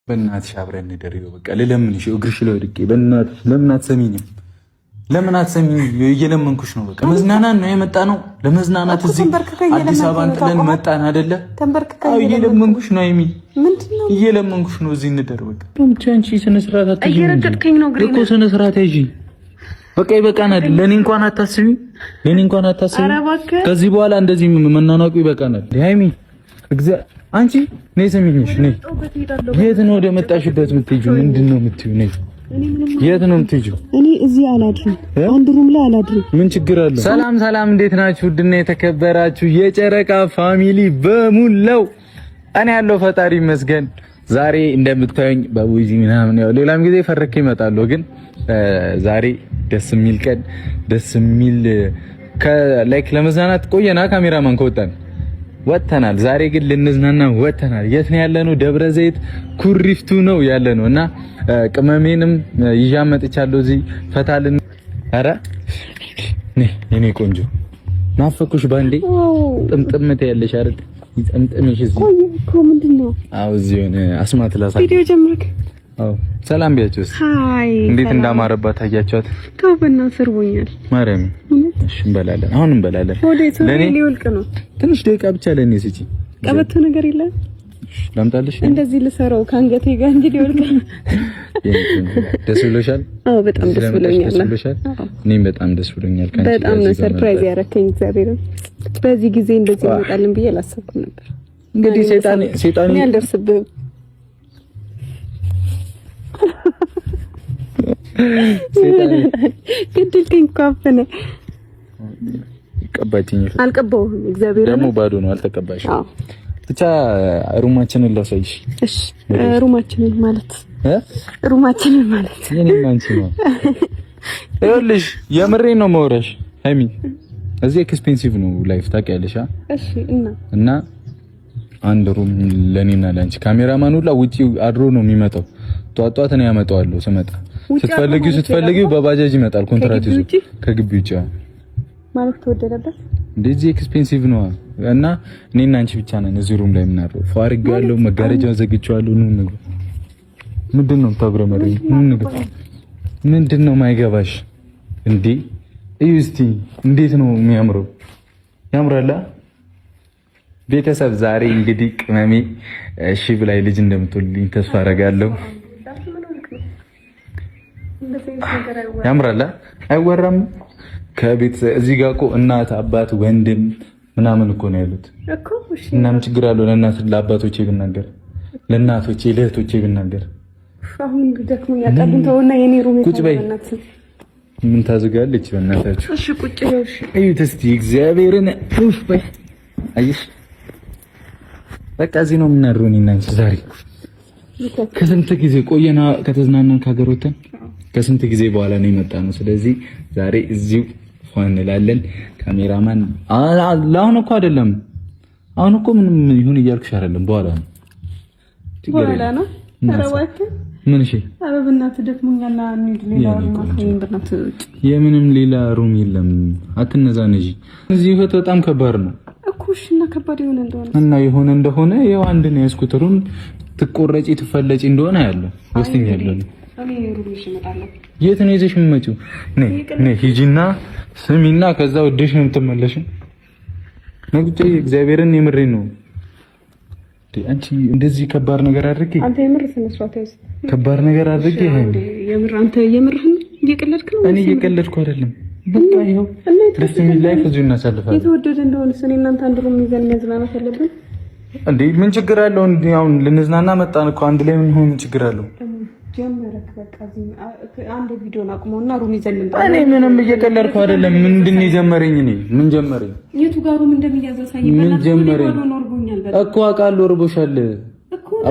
በእናትሽ አብረን እንደሪው በቃ ለለምንሽ እግርሽ ላይ ወድቄ በእናትሽ ለምን አትሰሚኝም? ለምን አትሰሚኝ? እየለመንኩሽ ነው። በቃ መዝናናት ነው የመጣ ነው። ለመዝናናት እዚህ አዲስ አበባን ጥለን መጣን አይደለ? እየለመንኩሽ ነው አይሚ፣ ምንድነው? እየለመንኩሽ ነው እዚህ እንደር በቃ ብቻ አንቺ ስነ ስርዓት አትይጂ እኮ ስነ ስርዓት አይጂ። በቃ ይበቃናል። ለኔ እንኳን አታስቢ፣ ለኔ እንኳን አታስቢ። ከዚህ በኋላ እንደዚህ መናናቁ ይበቃናል። ሃይሚ አንቺ ነይ ስሚኝሽ፣ ነይ። የት ነው ወደ መጣሽበት የምትሄጂው? ምንድነው የምትይው? ነይ። የት ነው የምትሄጂው? እኔ እዚህ አላድርም፣ አንድ ሩም ላይ አላድርም። ምን ችግር አለው? ሰላም ሰላም፣ እንዴት ናችሁ? ውድና የተከበራችሁ የጨረቃ ፋሚሊ በሙላው እኔ ያለው ፈጣሪ ይመስገን። ዛሬ እንደምታዩኝ በቡዚ ምናምን ያው ሌላም ጊዜ ፈረክ ይመጣለሁ፣ ግን ዛሬ ደስ የሚል ቀን ደስ የሚል ላይክ ለመዝናናት ቆየና ካሜራማን ከወጣን ወጥተናል። ዛሬ ግን ልንዝናና ወጥተናል። የት ነው ያለነው? ደብረ ዘይት ኩሪፍቱ ነው ያለነው እና ቅመሜንም ይዣ መጥቻለሁ እዚህ ፈታልን። አረ እኔ ቆንጆ ናፈኩሽ ባንዴ ጥምጥምት ያለሽ አይደል? ይጥምጥምሽ እዚህ እኮ ምንድነው? አው እዚህ ሆነ አስማት ላሳ ቪዲዮ ጀምረክ። አው ሰላም ቢያችሁስ? ሃይ እንዴት እንዳማረባት ታያችኋት? ከበና ሰርቦኛል ማርያም። እሺ እንበላለን፣ አሁን እንበላለን። ለኔ ሊወልቅ ነው። ትንሽ ደቂቃ ብቻ ለኔ ስጪ። ቀበቶ ነገር የለም ላምጣልሽ? እንደዚህ ልሰራው ካንገቴ ጋር እንጂ ሊወልቅ። ደስ ብሎሻል? አዎ በጣም ደስ ብሎኛል። እኔም በጣም ደስ ብሎኛል። ካንቺ በጣም ነው ሰርፕራይዝ ያረከኝ። እግዚአብሔር በዚህ ጊዜ እንደዚህ ይመጣልን ብዬ አላሰብኩም ነበር። እንግዲህ ሰይጣን ያልደርስብህ ሰይጣን ግድልኝ ካፈነ ቀባጭኝ አልቀባውም። እግዚአብሔር ደግሞ ባዶ ነው፣ አልተቀባሽም። አዎ ብቻ ሩማችንን ላሳይሽ። እሺ ሩማችንን ማለት ሩማችንን ማለት የኔና አንቺ ነው። ይኸውልሽ የምሬን ነው መውረሽ ሃይሚ፣ እዚህ ኤክስፔንሲቭ ነው ላይፍ ታውቂያለሽ። እሺ እና አንድ ሩም ለኔና ለአንቺ። ካሜራማን ሁላ ውጪ አድሮ ነው የሚመጣው። ጧጧት ነው ያመጣዋለሁ ስመጣ። ስትፈልጊው በባጃጅ ይመጣል ኮንትራት ይዞ ከግቢ ውጪ ማለት ተወደደበት። እንደዚህ ኤክስፔንሲቭ ነው እና እኔና አንቺ ብቻ ነን እዚህ ሩም ላይ የምናድረው። ፏርጋለሁ፣ መጋረጃውን ዘግቼዋለሁ። ነው ምንድነው ታብረመሪ? ምንድነው ማይገባሽ እንዴ? እዩ እስቲ እንዴት ነው የሚያምረው! ያምራላ ቤተሰብ። ዛሬ እንግዲህ ቅመሜ እሺ ብላይ ልጅ እንደምትወልኝ ተስፋ አደርጋለሁ። ያምራላ አይወራም? ከቤት እዚህ ጋር እኮ እናት አባት ወንድም ምናምን እኮ ነው ያሉት እኮ። እሺ እና ምን ችግር አለው? ለአባቶቼ ብናገር፣ ለእናቶቼ ለእህቶቼ ብናገር። አሁን ደክሞ ያጣልንተውና የኔ ሩም ቁጭ በይ። ምን ታዝጋለች በእናታችሁ? እሺ ቁጭ በይ። እሺ እዩት እስቲ እግዚአብሔርን ኡፍ በይ። አይሽ በቃ እዚህ ነው የምናድረው እኔና አንቺ ዛሬ። ከስንት ጊዜ ቆየና ከተዝናናን ከሀገር ወተን ከስንት ጊዜ በኋላ ነው የመጣነው። ስለዚህ ዛሬ እዚሁ ሆን እንላለን። ካሜራማን አሁን እኮ አይደለም፣ አሁን እኮ ምንም ይሁን እያልኩሽ አይደለም፣ በኋላ ነው በኋላ ነው። አረዋክ ምን እሺ አበብናት ደክሞኛልና እንሂድ። ሌላ የምንም ሌላ ሩም የለም። አትነዛነጂ። እዚህ ህይወት በጣም ከባድ ነው እኮ። እሺ እና ከባድ የሆነ እንደሆነ ያው አንድ ነው ያስኩት ሩም። ትቆረጪ ትፈለጪ እንደሆነ ያለው ወስኛለሁ። የት ነው ይዘሽ የምትመጪው? ነይ ሂጂና ስሚና ከዛ ወደሽ ነው የምትመለሽው። ነግጬ እግዚአብሔርን የምሬን ነው። አንቺ እንደዚህ ከባድ ነገር አድርጌ አንተ የምር ስነስርዓት ያዝ ከባድ ነገር አድርጌ የምር አንተ የምርህን እየቀለድክ ነው? እኔ እየቀለድኩ አይደለም። በቃ ይኸው ደስ የሚል ላይፍ እዚሁ እናሳልፋለን። የተወደደ እንደሆነ እኔ እናንተ አንድ ሩም ይዘን መዝናናት አለብን እንዴ? ምን ችግር አለው? አሁን ልንዝናና መጣን እኮ አንድ ላይ ምን ሆነ ችግር አለው? ጀመረክ በቃ አንድ ቪዲዮ አቁመውና ሩም ይዘን እንጣ። እኔ ምንም እየቀለድኩ አይደለም። ምንድነው የጀመረኝ? እኔ ምን ጀመረኝ? የቱ ጋር ሩም እንደሚያዘሳይ ምን ጀመረኝ እኮ አውቃለሁ። እርቦሻል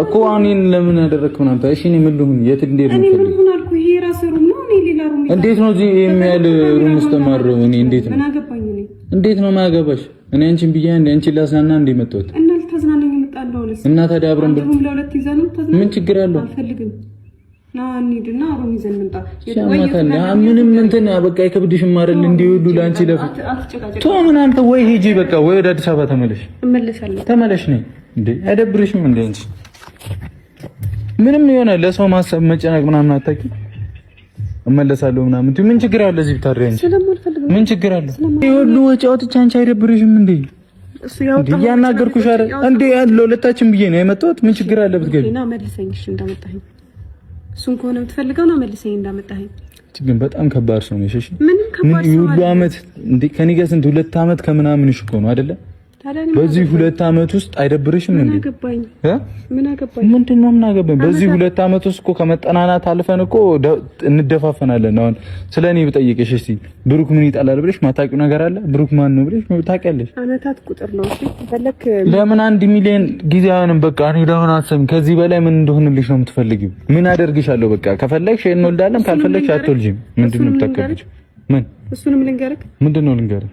እኮ እኔን ለምን ያደረግከው አንተ? እሺ እኔ ምን ልሁን? የት እንዴት ነው? እኔ ምን ሆነ አልኩ? ይሄ ራስ ሩም ነው። እኔ ሌላ ሩም እንዴት ነው እዚህ የሚያል ሩም ውስጥ ተማረው? እኔ እንዴት ነው ማገባኝ? እኔ እንዴት ነው ማገባሽ? እኔ አንቺን ብዬ አንቺን ላዝናና እንደ መጣሁት እና ልታዝናናኝ መጣለሁ ለስ እና ታዲያ አብረን ሩም ለሁለት ይዘን ተዝናና። ምን ችግር አለው? አልፈልግም እንሂድና ሩም ይዘን እንምጣ። ምንም እንትን በቃ አይከብድሽም አይደል? እንዲወዱ ላንቺ ለፍ ምን አንተ ወይ ሂጂ በቃ ወይ ወደ አዲስ አበባ ተመለሽ። እመለሳለሁ። ተመለሽ ነኝ እንዴ አይደብርሽም እንዴ? አንቺ ምንም የሆነ ለሰው ማሰብ መጨነቅ ምናምን አታውቂም። እመለሳለሁ ምናምን ምን ችግር አለ እዚህ ብታድሪ? ምን ችግር አለ? ይሁሉ ወጪ አውጥቼ አንቺ አይደብርሽም እንዴ? እሱ ያው ያናገርኩሽ አይደል እንዴ? ያለው ለታችን ብዬ ነው የመጣሁት። ምን ችግር አለ ብትገቢ? እና መልሰኝ እሺ፣ እንዳመጣኸኝ እሱን ከሆነ የምትፈልገው ነው መልሰኝ እንዳመጣኸኝ። ግን በጣም ከባድ ሰው ነሽ። እሺ ምን ይሁሉ አመት እንዴ ከኔ ጋር ስንት 2 አመት ከምናምንሽ እኮ ነው አይደለ? በዚህ 2 አመት ውስጥ አይደብርሽም እንዴ? ምን አገባኝ? ምንድነው ምን አገባኝ? በዚህ 2 አመት ውስጥ እኮ ከመጠናናት አልፈን እኮ እንደፋፈናለን። አሁን ስለኔ ብጠይቅሽ እስቲ ብሩክ ምን ይጣላል ብለሽ ማታውቂው ነገር አለ? ብሩክ ማን ነው ብለሽ ታውቂያለሽ? አመታት ቁጥር ነው። እሺ ፈለክ ለምን 1 ሚሊዮን ጊዜ አይሆንም? በቃ እኔ ለምን አሰም ከዚህ በላይ ምን እንደሆነልሽ ነው የምትፈልጊው? ምን አደርግሻለሁ? በቃ ከፈለግሽ እንወልዳለን፣ ካልፈለግሽ አትወልጂም። ምንድነው የምታከብጂው? ምን እሱንም ልንገርክ። ምንድነው ልንገርክ?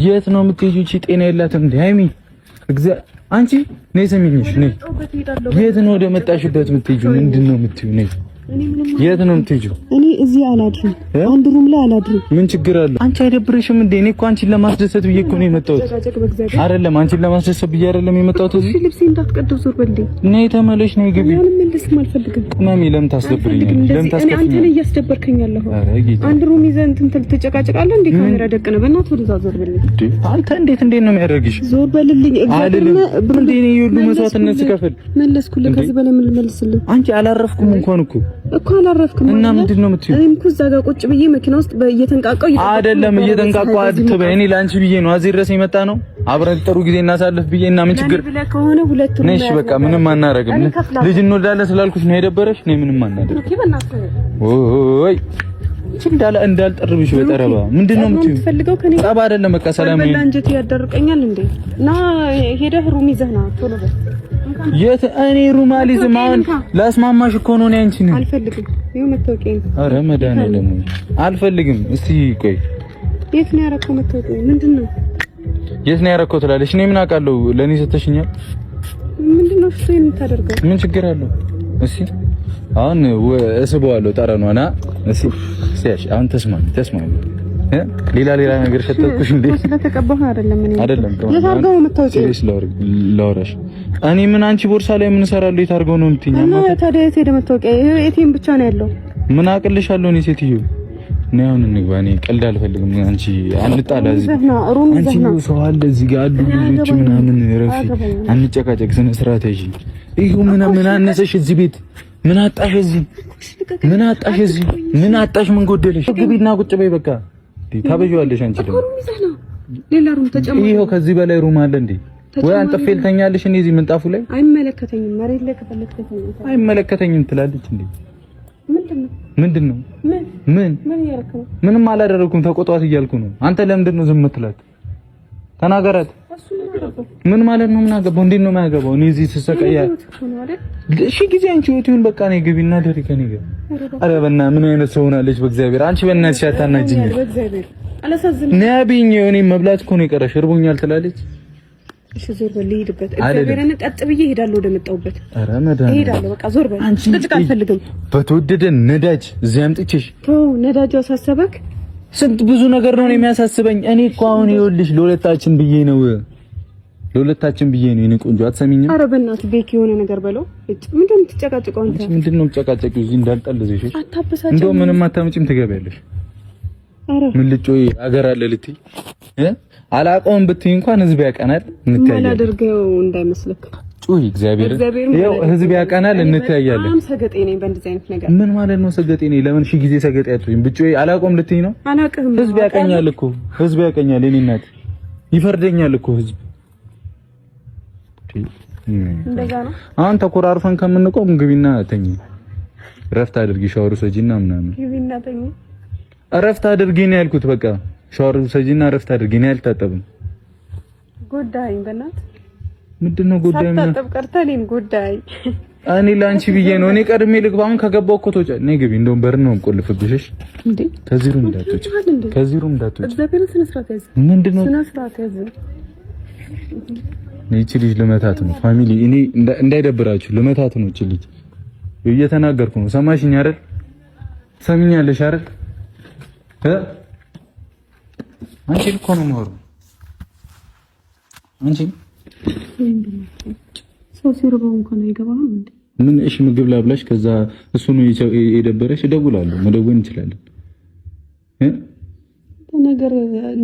የት ነው የምትሄጂው? እቺ ጤና የላትም እንዴ ሃይሚ? አንቺ ነይ ሰሚኝሽ ነይ። የት ነው ወደ መጣሽበት የምትሄጂው? ምንድነው የምትይው? ነይ የት ነው የምትሄጂው? እኔ እዚህ አላድርም፣ አንድ ሩም ላይ አላድርም። ምን ችግር አለው? አንቺ አይደብርሽም እንዴ? እኔ እኮ አንቺን ለማስደሰት ብዬ እኮ ነው የመጣሁት። አይደለም አንቺን ለማስደሰት ብዬ አይደለም የመጣሁት። እዚህ ልብሴ እንዳትቀደው ዞር በልኝ። ነይ ተመለሽ፣ ነይ ግቢ። ምንም ልስም አልፈልግም። ቅመሜ ለምን ታስደብርኛለሽ? ለምን ታስከፍኛለሽ? አንተ ነህ እያስደበርከኝ ያለኸው። አንድ ሩም ይዘህ እንትን ትጨቃጨቃለህ እንዴ? ካሜራ ደቅነህ በእናትህ ወደዛ ዞር በልኝ። አንተ እንዴት ነው የሚያደርግሽ? ዞር በልልኝ። እግዚአብሔር እንዴ ነው ይሁሉ መስዋዕትነት ስከፍል መለስኩልህ። ከዚህ በላይ ምን ልመልስልህ? አንቺ አላረፍኩም እንኳን እኮ አላረፍኩም። እና ምንድነው የምትይው? እኔም እኮ እዛ ጋር ቁጭ ብዬ መኪና ውስጥ እየተንቃቀው አይደለም እየተንቃቀው አትበይ። እኔ ላንቺ ብዬ ነው እዚህ ድረስ የመጣ ነው። አብረን ጥሩ ጊዜ እናሳልፍ ብዬ እና ምን ችግር ከሆነ ሁለቱ ነው። እሺ በቃ ምንም አናረግም። ልጅ እንወልዳለን ስላልኩሽ ነው የደበረሽ። ነው ምንም አናደርግ። ኦይ እንዳልጠርብሽ በጠረባ ምንድነው የምትይው? ጠባ አይደለም በቃ ሰላም ነው። አንጀት ያደርቀኛል እንዴ? እና ሄደህ ሩም ይዘህ ና ቶሎ በል። የት እኔ ሩም አልይዝም። አሁን ላስማማሽ እኮ ነው። እኔ አንቺን አልፈልግም። ይኸው መታወቂያ። ኧረ መድኃኒዓለም አልፈልግም። እስቲ ቆይ የት ነው ያረከው መታወቂያ? ምንድነው የት ነው ያረከው ትላለሽ? እኔ ምን አውቃለሁ? ለኔ ሰተሽኛል። ምንድነው እሱ የምታደርገው? ምን ችግር አለው? እሺ አሁን እስበዋለሁ ጠረኗና። እሺ ሲያሽ አሁን ተስማሚ ሌላ ነገር ሸተልኩሽ እንዴ? ስለተቀባሁ አይደለም የታርገው መታወቂያ ላውራሽ። እኔ ምን አንቺ ቦርሳ ላይ ምን እሰራለሁ? የታርገው ነው የምትይኝ? እና ታዲያ የት ሄደ መታወቂያ? ኤቲኤም ብቻ ነው ያለው። ምን አቅልሻለሁ እኔ ሴትዮ? ነው አሁን እንግባ። እኔ ቀልድ አልፈልግም። አንቺ አንጣላ እዚህ አንቺ ሰው አለ እዚህ ጋር አሉ ልጆች ምናምን ረፊ አንጨቃጨቅ። ስነ ስርዓት ይዤ ይሁ ምን አነሰሽ እዚህ ቤት? ምን አጣሽ እዚህ? ምን አጣሽ እዚህ? ምን አጣሽ? ምን ጎደለሽ? ግቢና ቁጭ በይ በቃ። ታበጂዋለሽ አንቺ ደግሞ ሌላ ሩም ተጨማሪ። ይሄው ከዚህ በላይ ሩም አለ እንዴ? ወይ አንጠፍ ልተኛለሽ እኔ እዚህ ምንጣፉ ላይ? አይመለከተኝም። መሬት ላይ ከፈለከኝ አይመለከተኝም ትላለች እንዴ? ምንድነው? ምን ያረከው? ምንም አላደረኩም። ተቆጣት እያልኩ ነው። አንተ ለምንድን ነው ዝም የምትላት? ተናገራት። ምን ማለት ነው? ምን አገባው? እንዴት ነው የማያገባው? እኔ እዚህ ተሰቃያ እሺ ጊዜ አንቺ ወቲውን በቃ ነው ግቢና ደሪ ከኔ ጋር። አረ በእና ምን አይነት ሰው ሆናለች? በእግዚአብሔር አንቺ በእናትሽ አታናጅኝ። በእግዚአብሔር አላሳዝንም። ነብኝ እኔ መብላት እኮ ነው የቀረሽ። እርቦኛል ትላለች። እሺ ዞር በል ልሂድበት። እግዚአብሔርን ቀጥ ብዬ እሄዳለሁ ወደመጣሁበት። አረ መዳን እሄዳለሁ በቃ ዞር በል። ጥጭቃ አልፈልግም። በተወደደ ነዳጅ እዚህ አምጥቼሽ ተው። ነዳጅ አሳሰበክ? ስንት ብዙ ነገር ነው የሚያሳስበኝ። እኔ እኮ አሁን ይኸውልሽ ለሁለታችን ብዬ ነው የኔ ቆንጆ አትሰሚኝም? ኧረ በእናትህ ቤኪ የሆነ ነገር በለው። ምንድን ነው የምትጨቃጨቀው አንተ? ምንድን ነው የምትጨቃጨቂው? እዚህ እንዳልጠልዘሽ አታበሳጭ። እንደው ምንም አታምጪም ትገቢያለሽ። ኧረ ምን ልጮይ አገር አለ ልትይ አላውቀውም ብትይ እንኳን ህዝብ ያቀናል። እንተያያለን አላደርገው እንዳይመስልክ ጩይ እግዚአብሔር ይኸው ህዝብ ያቀናል። እንተያያለን። በጣም ሰገጤ ነኝ በእንደዚህ አይነት ነገር። ምን ማለት ነው ሰገጤ ነኝ? ለምን ሺህ ጊዜ ሰገጤ አትይም? ብጮይ አላውቀውም ልትይ ነው? አላውቅም። ህዝብ ያቀኛል እኮ ህዝብ ያቀኛል። የኔ እናት ይፈርደኛል እኮ ህዝብ። እንደዛ ነው። አሁን ተኮራርፈን ከምንቆም ግቢና ተኝ። እረፍት አድርጊ። ሻወር ሰጂና ምናምን ግቢና ተኝ። እረፍት አድርጊ ነው ያልኩት። በቃ ሻወር ሰጂና እረፍት አድርጊ ነው ያልታጠብም። ጉዳይ በእናት ምንድነው ጉዳይ? ምን ታጠብ ቀርተልኝ ጉዳይ። እኔ ላንቺ ብዬ ነው። እኔ ቀድሜ ልግባ። አሁን ከገባው እኮ ተወጫ ነይ ግቢ። እንደውም በር ነው ቆልፍብሽሽ እንዴ? ከዚህ ሩም እንዳትወጪ፣ ከዚህ ሩም እንዳትወጪ። እግዚአብሔር ስነ ስርዓት ያዝ። ምንድነው ስነ ስርዓት ያዝ? እቺ ልጅ ልመታት ነው ፋሚሊ። እኔ እንዳይደብራችሁ ልመታት ነው እቺ ልጅ። እየተናገርኩ ነው። ሰማሽኝ አይደል? ሰሚኛለሽ አይደል? አንቺ እኮ ነው የማወራው። አንቺ ሰው ሲርበው እንኳን አይገባም እንዴ? ምን እሺ ምግብ ላብላሽ ከዛ እሱ ነው የደበረሽ እደውላለሁ መደወል እንችላለን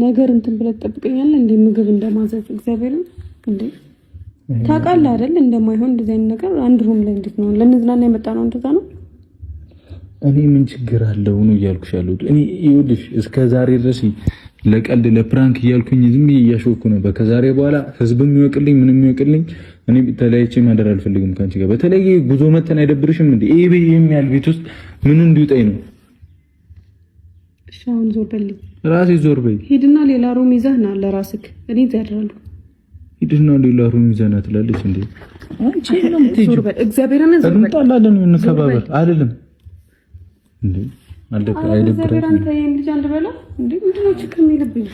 ነገር እንትን ብለህ ትጠብቀኛለህ እንዴ ምግብ እንደማዘዝ እግዚአብሔርን እንዴ ታውቃለህ አይደል እንደማይሆን እንደዚህ አይነት ነገር አንድ ሩም ላይ እንዴት ነው ለንዝናና የመጣ ነው እንደዛ ነው እኔ ምን ችግር አለው ነው እያልኩሽ ያለሁት እኔ ይኸውልሽ እስከ ዛሬ ድረስ ለቀልድ ለፕራንክ እያልኩኝ ዝም እያሾኩ ነበር ከዛሬ በኋላ ህዝብም ይወቅልኝ ምንም ይወቅልኝ እኔ ተለያይቼ ማደር አልፈልግም ካንቺ ጋር በተለይ ጉዞ መተን አይደብርሽም እንዴ ይሄ የሚያል ቤት ውስጥ ምን እንዲውጣኝ ነው ሻውን ዞር በልኝ ራሴ ዞር በይ ሂድና ሌላ ሩም ይዘህ ና ለራስህ እኔ እያድራለሁ ሂድና ሌላ ሩም ይዘህ ና ትላለች እንዴ አንቺ ነው ዞር በል እግዚአብሔርን ዞር በል እንጣላለን እንከባበር አይደለም እንዴ አለቀ አይደብረም አንተ ይሄን ልጅ አንድ በላ እንዴ ምንድነው ችግር የሚልብኝ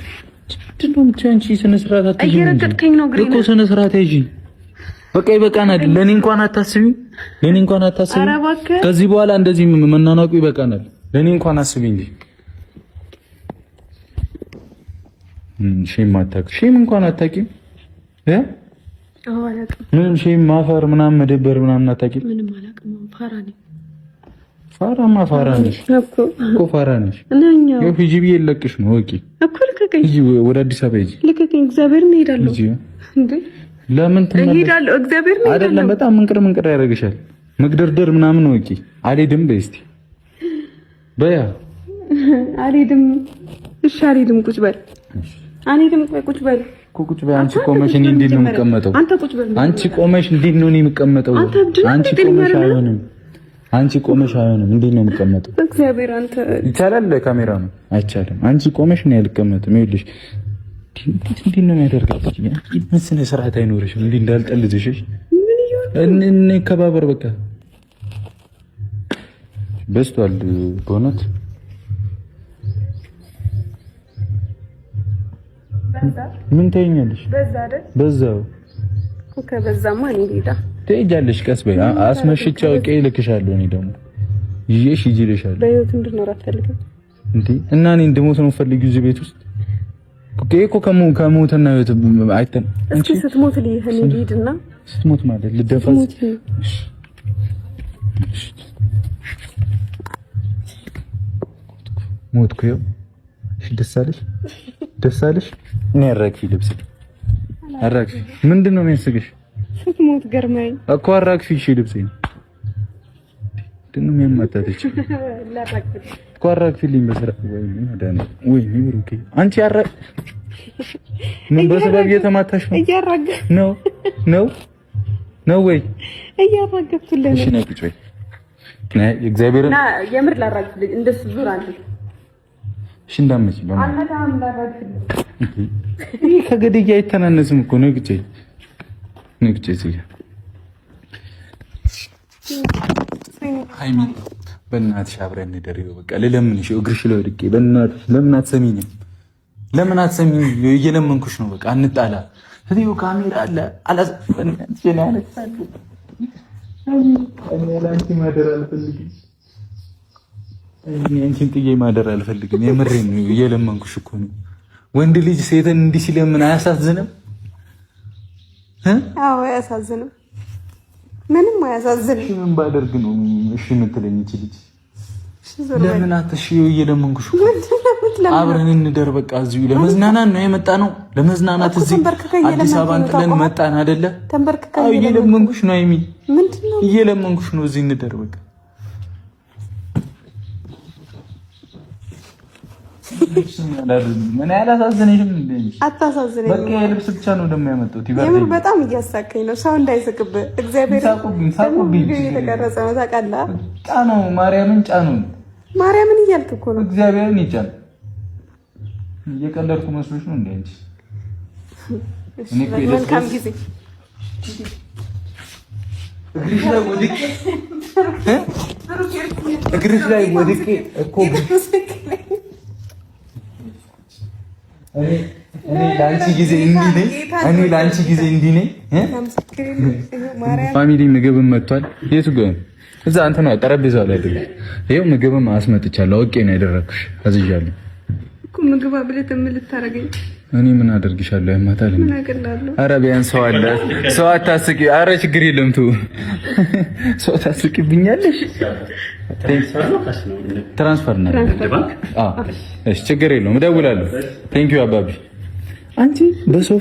ምንድነው አንቺ ስነ ስርዓት አትይጂ እየረገጥከኝ ነው ግሬ እኮ ስነ ስርዓት አይጂ በቃ ይበቃናል ለኔ እንኳን አታስቢ ከዚህ በኋላ እንደዚህ መናናቁ ይበቃናል ለኔ እንኳን አስቢ እንጂ ሼም እንኳን አታውቂም ምን ሼም ማፈር ምናምን መደበር ምናምን አታውቂም ምንም አላውቅም ፋራ ነኝ ፋራ ነሽ እኮ ፋራ ነሽ እናኛው ሂጂ ብዬ ልለቅሽ ነው ኦኬ እኮ ልከከኝ ሂጂ ወደ አዲስ አበባ ሂጂ ልከከኝ እግዚአብሔርን እሄዳለሁ እንዴ ለምን እሄዳለሁ እግዚአብሔርን እሄዳለሁ አይደለም በጣም ምንቅር ያደርግሻል መግደርደር ምናምን ኦኬ አልሄድም በይ እስኪ በያ አልሄድም እሺ አልሄድም ቁጭ በል አልሄድም ቁጭ በል ቁጭ በይ አንቺ ቆመሽ እንዴት ነው የምቀመጠው አንተ ቁጭ በል አንቺ ቆመሽ እንዴት ነው የምቀመጠው አንቺ ቆመሽ አይሆንም እንዴት ነው የምቀመጠው እግዚአብሔር አንተ ይቻላል ካሜራ ነው አይቻልም አንቺ ቆመሽ ነው ያልቀመጥም ይኸውልሽ እንዴት ነው የሚያደርጋው ምን ስነ ስርዓት አይኖርሽም እንዴ እንዳልጠልዝሽ ምን ይሆን እኔ ከባበር በቃ በስቷል በእውነት ምን ታይኛለሽ በዛው ከበዛማ እኔ ሄዳ ትሄጃለሽ ቀስ በይ አስመሽቻው ቀይ ልክሻለሁ እኔ ደግሞ ይዤሽ ይጅልሻለሁ በህይወት እንድኖር አትፈልግም እንዴ እና እኔ እንደሞት ነው ፈልጊው እዚህ ቤት ውስጥ እኮ ከሞትና ህይወት አይተን እስኪ ስትሞት ልይህን ልሂድና ስትሞት ማለት ልደፋስ ሞትኩ ይኸው ደስ አለሽ እኔ አራግፊ ልብስ አራግፊ ምንድነው የሚያስግሽ ስትሞት ገርማኝ እኮ አራግፊ እሺ ልብስ ምንድነው የሚያማታትሽ እኮ አራግፊልኝ በስርዓት ወይ ብሩኬ አንቺ ምን በሰበብ እየተማታሽ ነው እያራገፍ ነው ወይ እያራገፍኩልህ እሺ ነይ ቁጭ በይ እግዚአብሔርን ና የምር ላራግፍልኝ እንደሱ ዙር አንተ እሺ እንዳመጪ አናታም ላራግፍልኝ ይሄ ከገደያ አይተናነስም እኮ ነው ግጭ እዚህ ሃይሚ በእናትሽ አብረን እንደሪው በቃ ለለምንሽ እግርሽ ላይ ወድቄ በእናትሽ ለምን አትሰሚኝ እየለመንኩሽ ነው በቃ እንጣላ ስለዚህ ካሜራ አለ አላስፈንሽ እኔ አነሳለሁ እኔ ላንቺ ማደር አልፈልግም እኔ አንቺን ጥዬ ማደር አልፈልግም የምሬን ነው እየለመንኩሽ እኮ ነው ወንድ ልጅ ሴትን እንዲህ ሲለምን አያሳዝንም አዎ አያሳዝንም ምንም አያሳዝንም ምን ባደርግ ነው እሺ የምትለኝ እቺ ልጅ ለምን አትሽ እየለመንኩሽ አብረን እንደር በቃ እዚሁ ለመዝናናት ነው የመጣ ነው ለመዝናናት እዚህ አዲስ አበባን ጥለን መጣን አይደለ አዎ እየለመንኩሽ ነው አይሚ ምንድነው እየለመንኩሽ ነው እዚህ እንደር በቃ ምን ያላሳዝነሽም እንዴ አታሳዝነኝ በቃ የልብስ ብቻ ነው ደም ያመጣው የምር በጣም እያሳከኝ ነው ሰው እንዳይስቅብህ እግዚአብሔር ሳቁብኝ የተቀረጸ ነው ታውቃለህ ጫነው ማርያምን እያልክ እኮ ነው እግዚአብሔርን ይጫን እየቀለድኩ መስሎሽ ነው እንዴ አንቺ እኔ መልካም ጊዜ እግርሽ ላይ ወድቄ እኮ እኔ ላንቺ ጊዜ እንዲህ ነኝ ፋሚሊ ምግብም መጥቷል የቱ ጋር እዛ አንተ ነው ጠረጴዛው ላይ አይደል ይሄው ምግብም አስመጥቻለሁ አውቄ ነው ያደረኩሽ አዝዣለሁ እኮ ምግብ አብለህ ምን ልታረገኝ? እኔ ምን አደርግሻለሁ? ያማታል እንዴ? ኧረ ቢያንስ ሰው አለ። ሰው አታስቂ። ኧረ ችግር የለም ቱ ሰው ታስቂብኛለሽ። ትራንስፈር ነው። አዎ እሺ፣ ችግር የለውም እደውላለሁ። ቴንክ ዩ አባቢ። አንቺ በሰው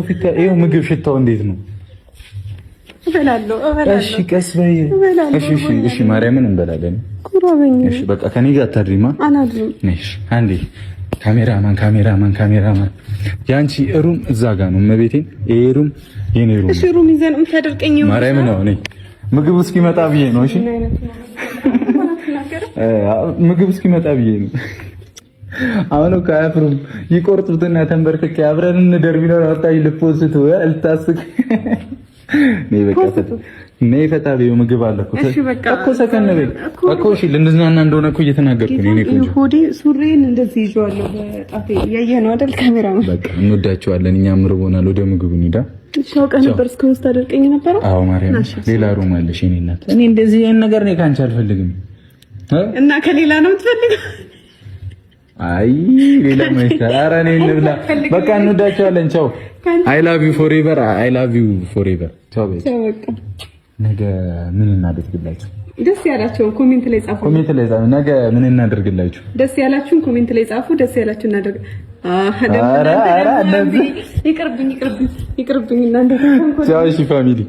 ፊት ይኸው ምግብ ሽታው እንዴት ነው? እበላለሁ። እሺ ቀስ በይ። እሺ ማርያምን እንበላለን። እሺ በቃ ከኔ ጋር አታድሪማ። አናድርም። እሺ አንዴ ካሜራማን ያንቺ ሩም እዛ ጋር ነው። እመቤቴን ይሄ ሩም የኔ ሩም። እሺ ሩም ይዘን የምታደርቀኝ ማርያም ነው። እኔ ምግብ እስኪመጣ ብዬ ነው። እሺ ምግብ እስኪመጣ ብዬ ነው። አሁን እኮ አያፍሩም። ይቆርጡትና ተንበርክኬ አብረን እንደር ቢኖር አውጣኝ ልፖስት ልታስቅ ነይ ፈታ በይው። ምግብ አለ እኮ ሰከን በይ እኮ። እሺ ልንዝናና እንደሆነ እኮ እየተናገርኩ ነው። እኔ ቆንጆ ሆዴ ሱሬን እንደዚህ ይዤዋለሁ በጣቴ። ያየህ ነው አይደል ካሜራው? በቃ እንወዳቸዋለን። እኛም ርቦናል። ወደ ምግቡ እንሂዳ። ሻውቃ ነበር እስከ ውስጥ አደርቀኝ ነበር። አዎ ማርያም፣ ሌላ ሩም አለሽ የኔ እናት። እኔ እንደዚህ አይነት ነገር ነው ካንቺ አልፈልግም። እና ከሌላ ነው የምትፈልገው? አይ ሌላ ማለት ኧረ እኔ እንብላ በቃ። እንወዳቸዋለን። ቻው። አይ ላቭ ዩ ፎሬቨር። አይ ላቭ ዩ ፎሬቨር። ቻው በቃ። ነገ ምን እናደርግላችሁ? ደስ ያላችሁን ኮሜንት ላይ ጻፉ። ነገ ምን እናደርግላችሁ? ደስ ያላችሁን ኮሜንት ላይ ጻፉ። ደስ ያላችሁን እናደርግ። ይቅርብኝ እናንተ። ቻው። እሺ ፋሚሊ